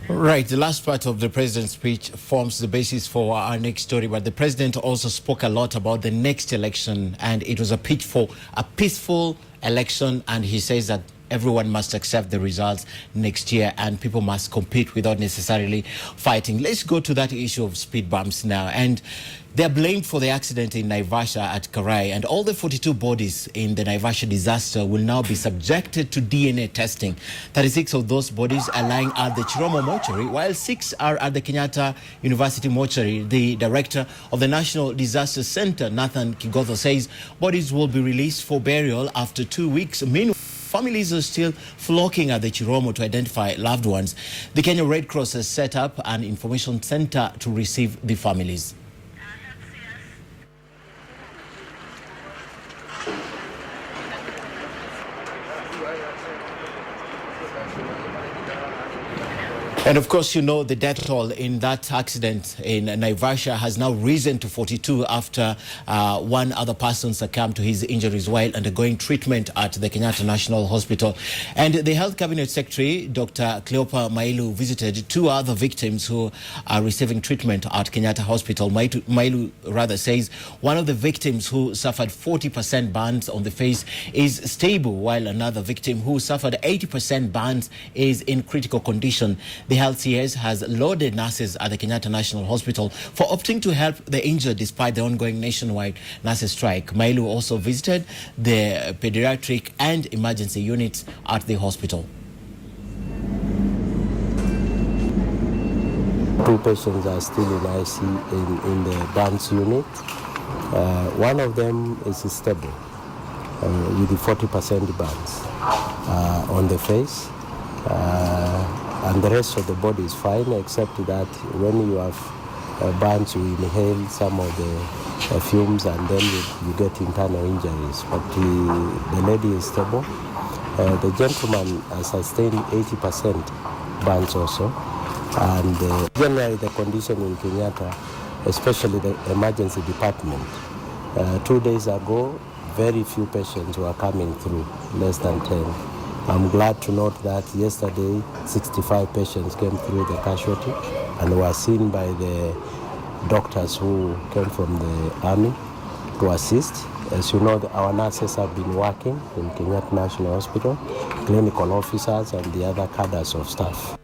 Right, the last part of the president's speech forms the basis for our next story, but the president also spoke a lot about the next election, and it was a pitch for a peaceful election, and he says that everyone must accept the results next year and people must compete without necessarily fighting. Let's go to that issue of speed bumps now. And they're blamed for the accident in Naivasha at Karai, and all the 42 bodies in the Naivasha disaster will now be subjected to DNA testing. 36 of those bodies are lying at the Chiromo Mortuary, while 6 are at the Kenyatta University Mortuary. The director of the National Disaster Center, Kigotho, says bodies will be released for burial after 2 weeks. Meanwhile, families are still flocking at the Chiromo to identify loved ones. The Kenya Redcross has set up an information center to receive the families. And of course, you know, the death toll in that accident in Naivasha has now risen to 42 after one other person succumbed to his injuries while undergoing treatment at the Kenyatta National Hospital. And the Health Cabinet Secretary, Dr. Cleopa Mailu, visited 2 other victims who are receiving treatment at Kenyatta Hospital. Mailu rather says one of the victims who suffered 40% burns on the face is stable, while another victim who suffered 80% burns is in critical condition. The Health CS has lauded nurses at the Kenyatta National Hospital for opting to help the injured despite the ongoing nationwide nurses strike. Mailu also visited the pediatric and emergency units at the hospital. 2 patients are still in IC in the burns unit. One of them is stable with the 40% burns on the face. And the rest of the body is fine, except that when you have burns, you inhale some of the fumes and then you get internal injuries. But the lady is stable. The gentleman has sustained 80% burns also. And generally the condition in Kenyatta, especially the emergency department, 2 days ago, very few patients were coming through, less than 10. I'm glad to note that yesterday 65 patients came through the casualty and were seen by the doctors who came from the army to assist. As you know, our nurses have been working in Kenyatta National Hospital, clinical officers and the other cadres of staff.